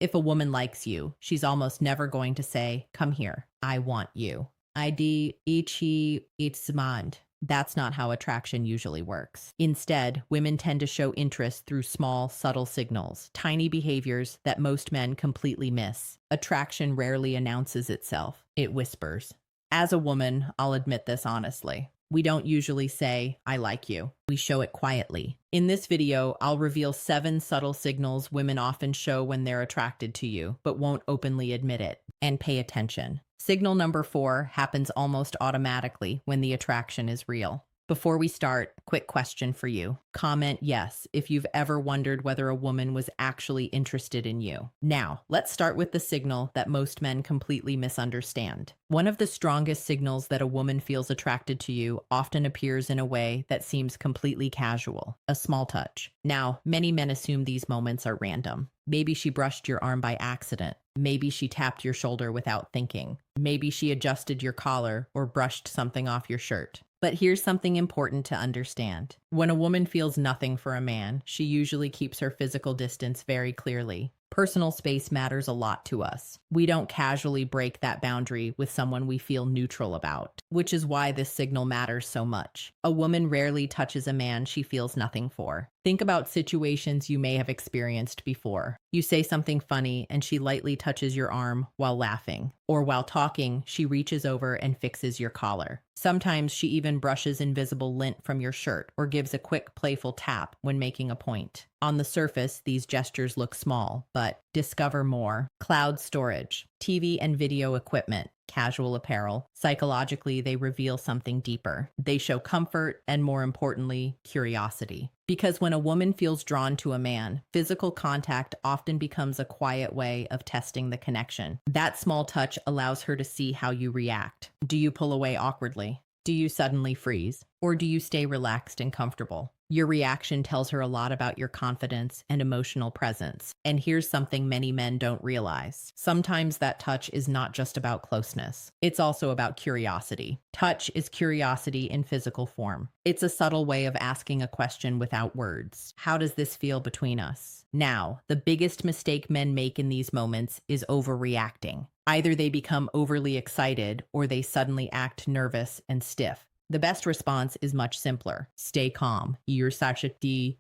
If a woman likes you, she's almost never going to say, "Come here, I want you." ID ichi itzmand. That's not how attraction usually works. Instead, women tend to show interest through small, subtle signals, tiny behaviors that most men completely miss. Attraction rarely announces itself, it whispers. As a woman, I'll admit this honestly. We don't usually say, "I like you." We show it quietly. In this video, I'll reveal 7 subtle signals women often show when they're attracted to you, but won't openly admit it. And pay attention. Signal number 4 happens almost automatically when the attraction is real. Before we start, quick question for you. Comment yes if you've ever wondered whether a woman was actually interested in you. Now, let's start with the signal that most men completely misunderstand. One of the strongest signals that a woman feels attracted to you often appears in a way that seems completely casual, a small touch. Now, many men assume these moments are random. Maybe she brushed your arm by accident. Maybe she tapped your shoulder without thinking. Maybe she adjusted your collar or brushed something off your shirt. But here's something important to understand. When a woman feels nothing for a man, she usually keeps her physical distance very clearly. Personal space matters a lot to us. We don't casually break that boundary with someone we feel neutral about, which is why this signal matters so much. A woman rarely touches a man she feels nothing for. Think about situations you may have experienced before. You say something funny and she lightly touches your arm while laughing. Or while talking, she reaches over and fixes your collar. Sometimes she even brushes invisible lint from your shirt or gives a quick playful tap when making a point. On the surface, these gestures look small, but discover more. Cloud storage, TV and video equipment, casual apparel. Psychologically, they reveal something deeper. They show comfort and, more importantly, curiosity. Because when a woman feels drawn to a man, physical contact often becomes a quiet way of testing the connection. That small touch allows her to see how you react. Do you pull away awkwardly? Do you suddenly freeze? Or do you stay relaxed and comfortable? Your reaction tells her a lot about your confidence and emotional presence. And here's something many men don't realize. Sometimes that touch is not just about closeness. It's also about curiosity. Touch is curiosity in physical form. It's a subtle way of asking a question without words. How does this feel between us? Now, the biggest mistake men make in these moments is overreacting. Either they become overly excited or they suddenly act nervous and stiff. The best response is much simpler. Stay calm. Stay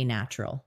natural.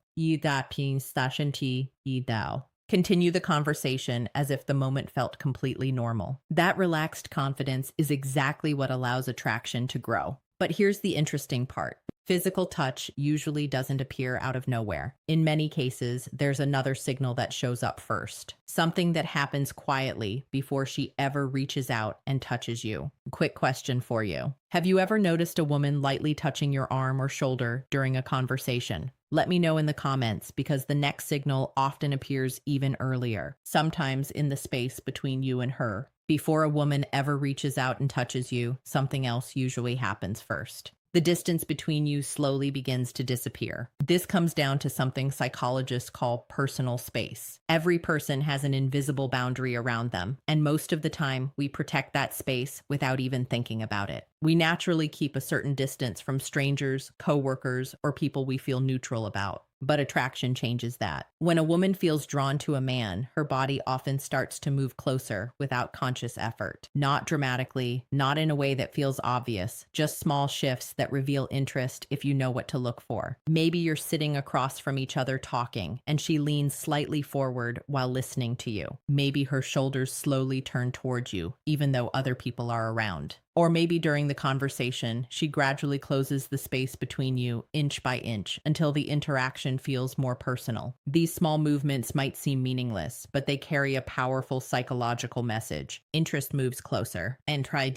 Continue the conversation as if the moment felt completely normal. That relaxed confidence is exactly what allows attraction to grow. But here's the interesting part. Physical touch usually doesn't appear out of nowhere. In many cases, there's another signal that shows up first. Something that happens quietly before she ever reaches out and touches you. Quick question for you. Have you ever noticed a woman lightly touching your arm or shoulder during a conversation? Let me know in the comments because the next signal often appears even earlier, sometimes in the space between you and her. Before a woman ever reaches out and touches you, something else usually happens first. The distance between you slowly begins to disappear. This comes down to something psychologists call personal space. Every person has an invisible boundary around them, and most of the time, we protect that space without even thinking about it. We naturally keep a certain distance from strangers, coworkers, or people we feel neutral about. But attraction changes that. When a woman feels drawn to a man, her body often starts to move closer without conscious effort. Not dramatically, not in a way that feels obvious, just small shifts that reveal interest if you know what to look for. Maybe you're sitting across from each other talking, and she leans slightly forward while listening to you. Maybe her shoulders slowly turn towards you, even though other people are around. Or maybe during the conversation, she gradually closes the space between you inch by inch until the interaction feels more personal. These small movements might seem meaningless, but they carry a powerful psychological message. Interest moves closer. And try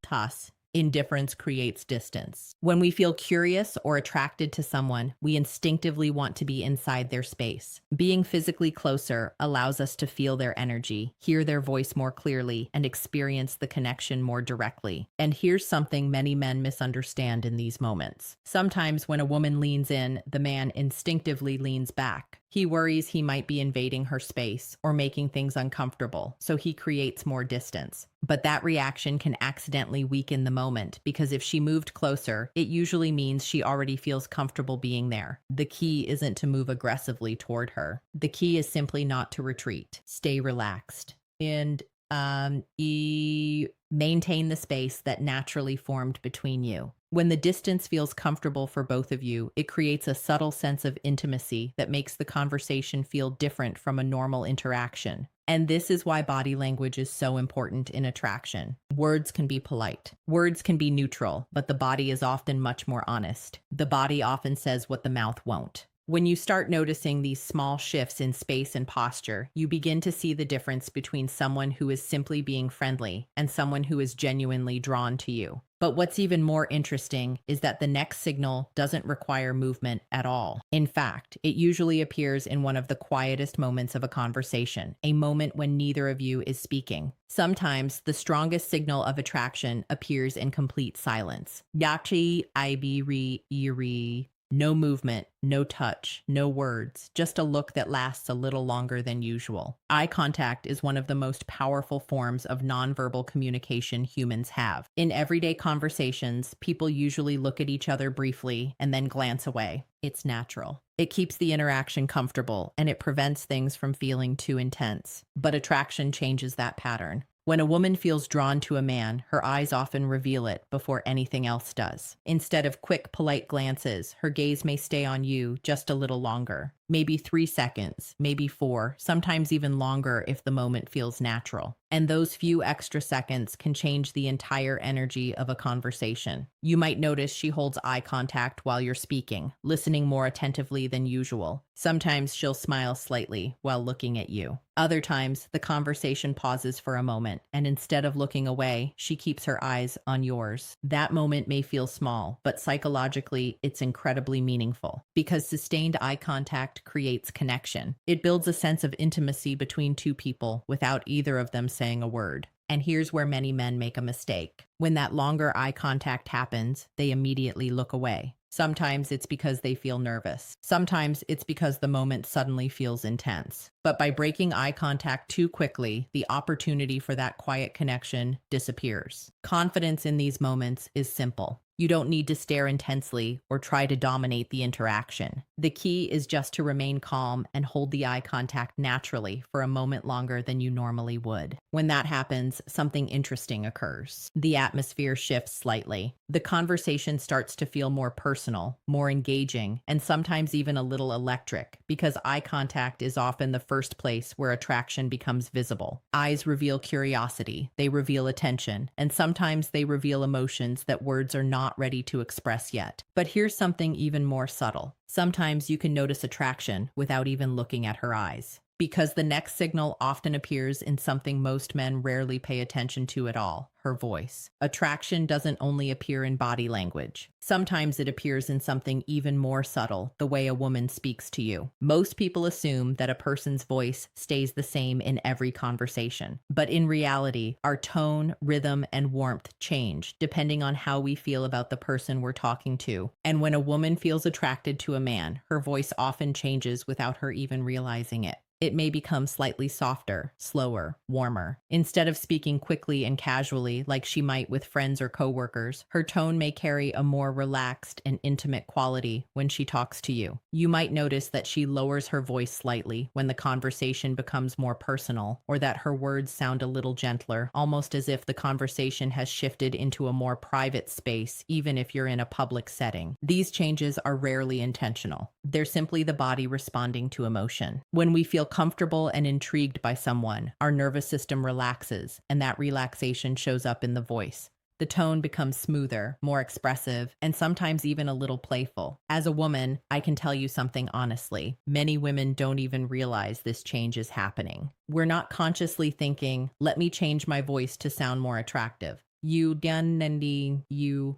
tas. Indifference creates distance. When we feel curious or attracted to someone, we instinctively want to be inside their space. Being physically closer allows us to feel their energy, hear their voice more clearly, and experience the connection more directly. And here's something many men misunderstand in these moments. Sometimes when a woman leans in, the man instinctively leans back. He worries he might be invading her space or making things uncomfortable, so he creates more distance. But that reaction can accidentally weaken the moment because if she moved closer, it usually means she already feels comfortable being there. The key isn't to move aggressively toward her. The key is simply not to retreat. Stay relaxed. And maintain the space that naturally formed between you. When the distance feels comfortable for both of you, it creates a subtle sense of intimacy that makes the conversation feel different from a normal interaction. And this is why body language is so important in attraction. Words can be polite. Words can be neutral, but the body is often much more honest. The body often says what the mouth won't. When you start noticing these small shifts in space and posture, you begin to see the difference between someone who is simply being friendly and someone who is genuinely drawn to you. But what's even more interesting is that the next signal doesn't require movement at all. In fact, it usually appears in one of the quietest moments of a conversation, a moment when neither of you is speaking. Sometimes the strongest signal of attraction appears in complete silence. Yachi ibiri iri. No movement, no touch, no words, just a look that lasts a little longer than usual. Eye contact is one of the most powerful forms of nonverbal communication humans have. In everyday conversations, people usually look at each other briefly and then glance away. It's natural. It keeps the interaction comfortable and it prevents things from feeling too intense. But attraction changes that pattern. When a woman feels drawn to a man, her eyes often reveal it before anything else does. Instead of quick, polite glances, her gaze may stay on you just a little longer. Maybe 3 seconds, maybe 4, sometimes even longer if the moment feels natural. And those few extra seconds can change the entire energy of a conversation. You might notice she holds eye contact while you're speaking, listening more attentively than usual. Sometimes she'll smile slightly while looking at you. Other times, the conversation pauses for a moment, and instead of looking away, she keeps her eyes on yours. That moment may feel small, but psychologically, it's incredibly meaningful. Because sustained eye contact creates connection. It builds a sense of intimacy between two people without either of them saying a word. And here's where many men make a mistake. When that longer eye contact happens, they immediately look away. Sometimes it's because they feel nervous. Sometimes it's because the moment suddenly feels intense. But by breaking eye contact too quickly, the opportunity for that quiet connection disappears. Confidence in these moments is simple. You don't need to stare intensely or try to dominate the interaction. The key is just to remain calm and hold the eye contact naturally for a moment longer than you normally would. When that happens, something interesting occurs. The atmosphere shifts slightly. The conversation starts to feel more personal, more engaging, and sometimes even a little electric, because eye contact is often the first place where attraction becomes visible. Eyes reveal curiosity, they reveal attention, and sometimes they reveal emotions that words are not ready to express yet. But here's something even more subtle. Sometimes you can notice attraction without even looking at her eyes. Because the next signal often appears in something most men rarely pay attention to at all, her voice. Attraction doesn't only appear in body language. Sometimes it appears in something even more subtle, the way a woman speaks to you. Most people assume that a person's voice stays the same in every conversation. But in reality, our tone, rhythm, and warmth change depending on how we feel about the person we're talking to. And when a woman feels attracted to a man, her voice often changes without her even realizing it. It may become slightly softer, slower, warmer. Instead of speaking quickly and casually like she might with friends or coworkers, her tone may carry a more relaxed and intimate quality when she talks to you. You might notice that she lowers her voice slightly when the conversation becomes more personal, or that her words sound a little gentler, almost as if the conversation has shifted into a more private space, even if you're in a public setting. These changes are rarely intentional. They're simply the body responding to emotion. When we feel comfortable and intrigued by someone, our nervous system relaxes, and that relaxation shows up in the voice. The tone becomes smoother, more expressive, and sometimes even a little playful. As a woman, I can tell you something honestly. Many women don't even realize this change is happening. We're not consciously thinking, let me change my voice to sound more attractive. You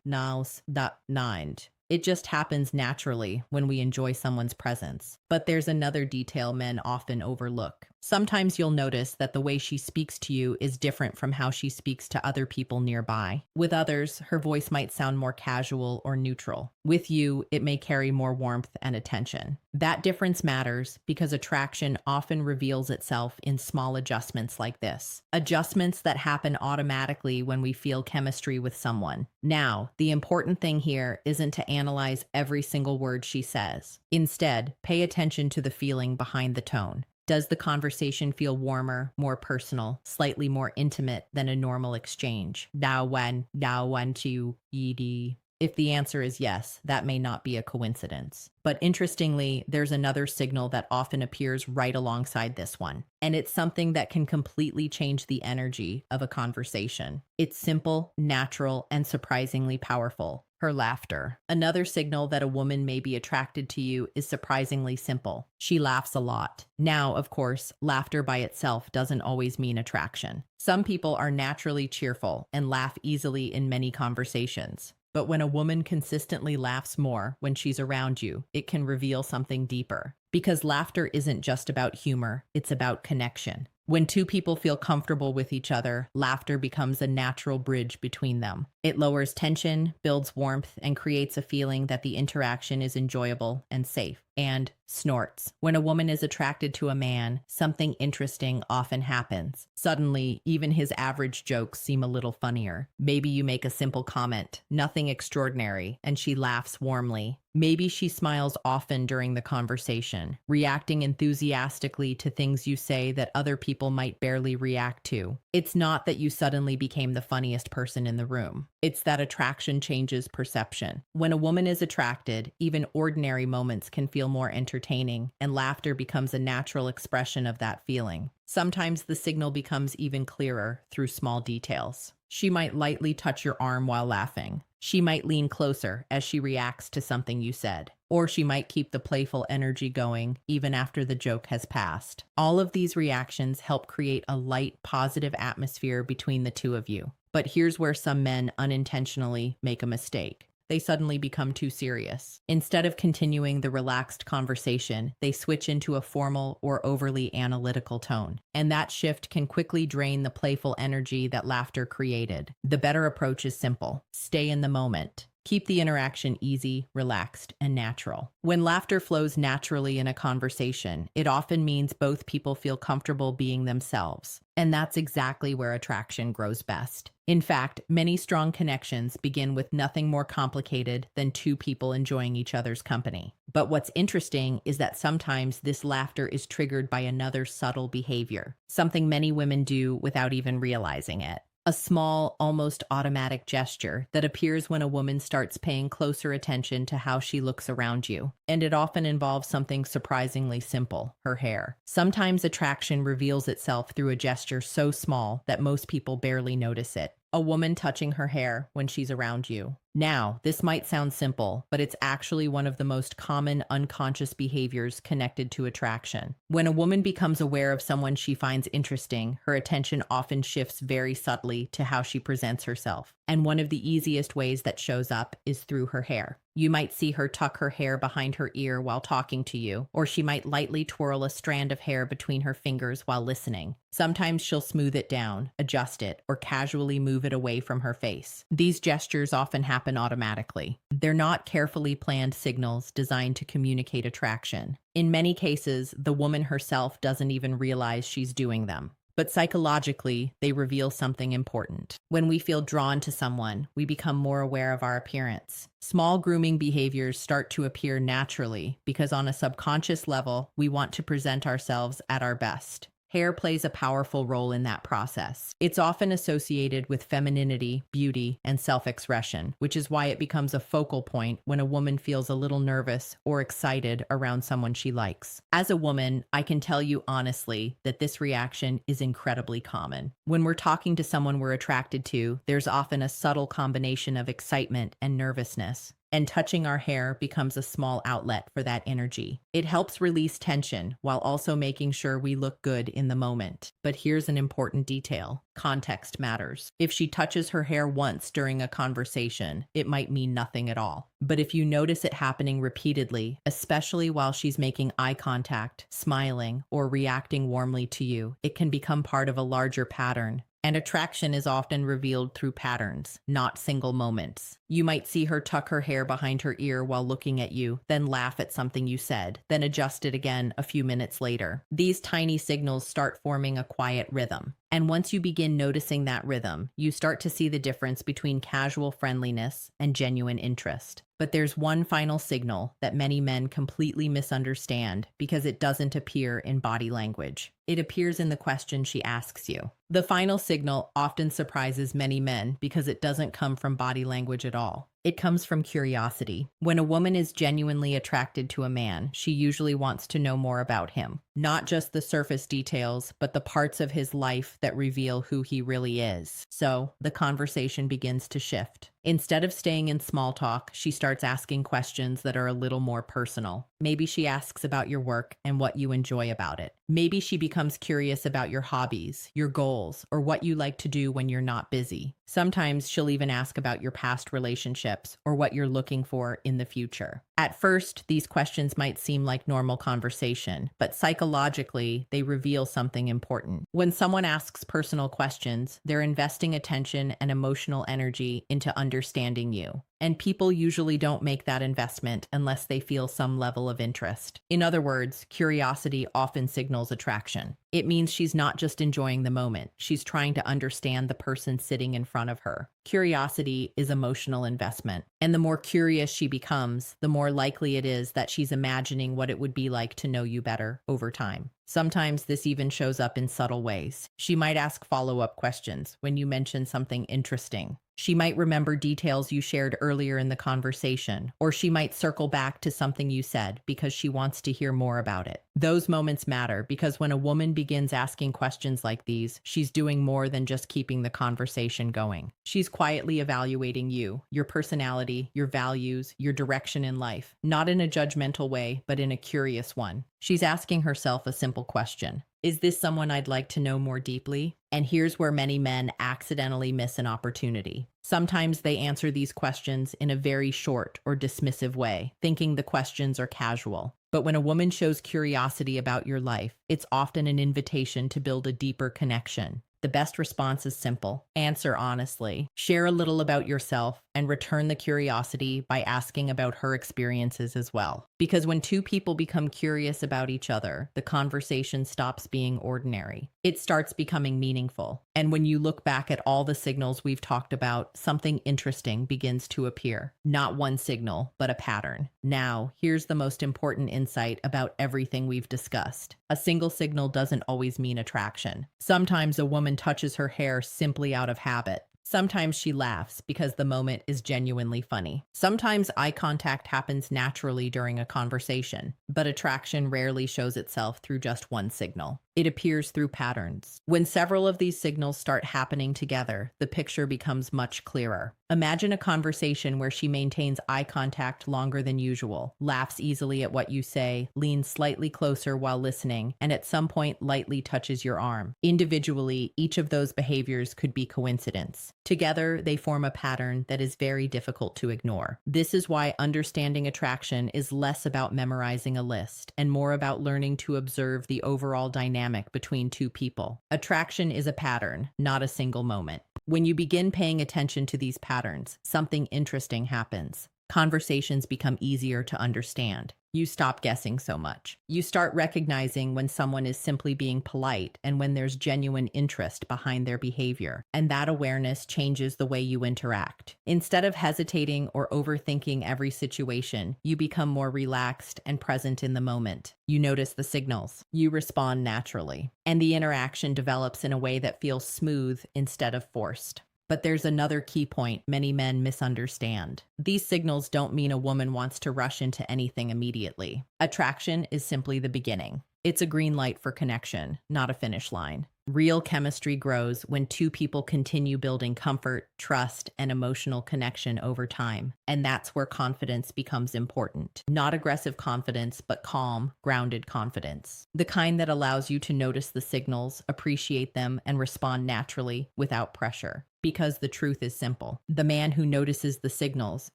naus that mind. It just happens naturally when we enjoy someone's presence. But there's another detail men often overlook. Sometimes you'll notice that the way she speaks to you is different from how she speaks to other people nearby. With others, her voice might sound more casual or neutral. With you, it may carry more warmth and attention. That difference matters because attraction often reveals itself in small adjustments like this. Adjustments that happen automatically when we feel chemistry with someone. Now, the important thing here isn't to analyze every single word she says. Instead, pay attention to the feeling behind the tone. Does the conversation feel warmer, more personal, slightly more intimate than a normal exchange? Dao wan tu yi. If the answer is yes, that may not be a coincidence. But interestingly, there's another signal that often appears right alongside this one. And it's something that can completely change the energy of a conversation. It's simple, natural, and surprisingly powerful. Her laughter. Another signal that a woman may be attracted to you is surprisingly simple. She laughs a lot. Now, of course, laughter by itself doesn't always mean attraction. Some people are naturally cheerful and laugh easily in many conversations. But when a woman consistently laughs more when she's around you, it can reveal something deeper. Because laughter isn't just about humor, it's about connection. When two people feel comfortable with each other, laughter becomes a natural bridge between them. It lowers tension, builds warmth, and creates a feeling that the interaction is enjoyable and safe. And snorts. When a woman is attracted to a man, something interesting often happens. Suddenly, even his average jokes seem a little funnier. Maybe you make a simple comment, nothing extraordinary, and she laughs warmly. Maybe she smiles often during the conversation, reacting enthusiastically to things you say that other people might barely react to. It's not that you suddenly became the funniest person in the room. It's that attraction changes perception. When a woman is attracted, even ordinary moments can feel more entertaining, and laughter becomes a natural expression of that feeling. Sometimes the signal becomes even clearer through small details. She might lightly touch your arm while laughing. She might lean closer as she reacts to something you said. Or she might keep the playful energy going even after the joke has passed. All of these reactions help create a light, positive atmosphere between the two of you. But here's where some men unintentionally make a mistake. They suddenly become too serious. Instead of continuing the relaxed conversation, they switch into a formal or overly analytical tone. And that shift can quickly drain the playful energy that laughter created. The better approach is simple. Stay in the moment. Keep the interaction easy, relaxed, and natural. When laughter flows naturally in a conversation, it often means both people feel comfortable being themselves. And that's exactly where attraction grows best. In fact, many strong connections begin with nothing more complicated than two people enjoying each other's company. But what's interesting is that sometimes this laughter is triggered by another subtle behavior, something many women do without even realizing it. A small, almost automatic gesture that appears when a woman starts paying closer attention to how she looks around you. And it often involves something surprisingly simple, her hair. Sometimes attraction reveals itself through a gesture so small that most people barely notice it. A woman touching her hair when she's around you. Now, this might sound simple, but it's actually one of the most common unconscious behaviors connected to attraction. When a woman becomes aware of someone she finds interesting, her attention often shifts very subtly to how she presents herself. And one of the easiest ways that shows up is through her hair. You might see her tuck her hair behind her ear while talking to you, or she might lightly twirl a strand of hair between her fingers while listening. Sometimes she'll smooth it down, adjust it, or casually move it away from her face. These gestures often happen automatically. They're not carefully planned signals designed to communicate attraction. In many cases, the woman herself doesn't even realize she's doing them. But psychologically, they reveal something important. When we feel drawn to someone, we become more aware of our appearance. Small grooming behaviors start to appear naturally because on a subconscious level, we want to present ourselves at our best. Hair plays a powerful role in that process. It's often associated with femininity, beauty, and self-expression, which is why it becomes a focal point when a woman feels a little nervous or excited around someone she likes. As a woman, I can tell you honestly that this reaction is incredibly common. When we're talking to someone we're attracted to, there's often a subtle combination of excitement and nervousness. And touching our hair becomes a small outlet for that energy. It helps release tension while also making sure we look good in the moment. But here's an important detail. Context matters. If she touches her hair once during a conversation, it might mean nothing at all. But if you notice it happening repeatedly, especially while she's making eye contact, smiling, or reacting warmly to you, it can become part of a larger pattern. And attraction is often revealed through patterns, not single moments. You might see her tuck her hair behind her ear while looking at you, then laugh at something you said, then adjust it again a few minutes later. These tiny signals start forming a quiet rhythm. And once you begin noticing that rhythm, you start to see the difference between casual friendliness and genuine interest. But there's one final signal that many men completely misunderstand because it doesn't appear in body language. It appears in the question she asks you. The final signal often surprises many men because it doesn't come from body language at all. It comes from curiosity. When a woman is genuinely attracted to a man, she usually wants to know more about him. Not just the surface details, but the parts of his life that reveal who he really is. So, the conversation begins to shift. Instead of staying in small talk, she starts asking questions that are a little more personal. Maybe she asks about your work and what you enjoy about it. Maybe she becomes curious about your hobbies, your goals, or what you like to do when you're not busy. Sometimes she'll even ask about your past relationships or what you're looking for in the future. At first, these questions might seem like normal conversation, but psychologically, they reveal something important. When someone asks personal questions, they're investing attention and emotional energy into understanding you. And people usually don't make that investment unless they feel some level of interest. In other words, curiosity often signals attraction. It means she's not just enjoying the moment, she's trying to understand the person sitting in front of her. Curiosity is emotional investment. And the more curious she becomes, the more likely it is that she's imagining what it would be like to know you better over time. Sometimes this even shows up in subtle ways. She might ask follow-up questions when you mention something interesting. She might remember details you shared earlier in the conversation, or she might circle back to something you said because she wants to hear more about it. Those moments matter because when a woman begins asking questions like these, she's doing more than just keeping the conversation going. She's quietly evaluating you, your personality, your values, your direction in life, not in a judgmental way, but in a curious one. She's asking herself a simple question. Is this someone I'd like to know more deeply? And here's where many men accidentally miss an opportunity. Sometimes they answer these questions in a very short or dismissive way, thinking the questions are casual. But when a woman shows curiosity about your life, it's often an invitation to build a deeper connection. The best response is simple. Answer honestly. Share a little about yourself and return the curiosity by asking about her experiences as well. Because when two people become curious about each other, the conversation stops being ordinary. It starts becoming meaningful. And when you look back at all the signals we've talked about, something interesting begins to appear. Not one signal, but a pattern. Now, here's the most important insight about everything we've discussed. A single signal doesn't always mean attraction. Sometimes a woman touches her hair simply out of habit. Sometimes she laughs because the moment is genuinely funny. Sometimes eye contact happens naturally during a conversation, but attraction rarely shows itself through just one signal. It appears through patterns. When several of these signals start happening together, the picture becomes much clearer. Imagine a conversation where she maintains eye contact longer than usual, laughs easily at what you say, leans slightly closer while listening, and at some point lightly touches your arm. Individually, each of those behaviors could be coincidence. Together, they form a pattern that is very difficult to ignore. This is why understanding attraction is less about memorizing a list and more about learning to observe the overall dynamic between two people. Attraction is a pattern, not a single moment. When you begin paying attention to these patterns, something interesting happens. Conversations become easier to understand. You stop guessing so much. You start recognizing when someone is simply being polite and when there's genuine interest behind their behavior. And that awareness changes the way you interact. Instead of hesitating or overthinking every situation, you become more relaxed and present in the moment. You notice the signals. You respond naturally. And the interaction develops in a way that feels smooth instead of forced. But there's another key point many men misunderstand. These signals don't mean a woman wants to rush into anything immediately. Attraction is simply the beginning. It's a green light for connection, not a finish line. Real chemistry grows when two people continue building comfort, trust, and emotional connection over time. And that's where confidence becomes important. Not aggressive confidence, but calm, grounded confidence. The kind that allows you to notice the signals, appreciate them, and respond naturally without pressure. Because the truth is simple. The man who notices the signals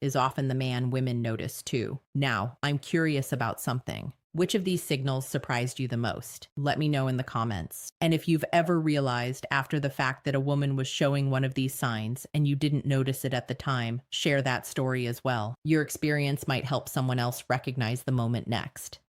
is often the man women notice too. Now, I'm curious about something. Which of these signals surprised you the most? Let me know in the comments. And if you've ever realized after the fact that a woman was showing one of these signs and you didn't notice it at the time, share that story as well. Your experience might help someone else recognize the moment next.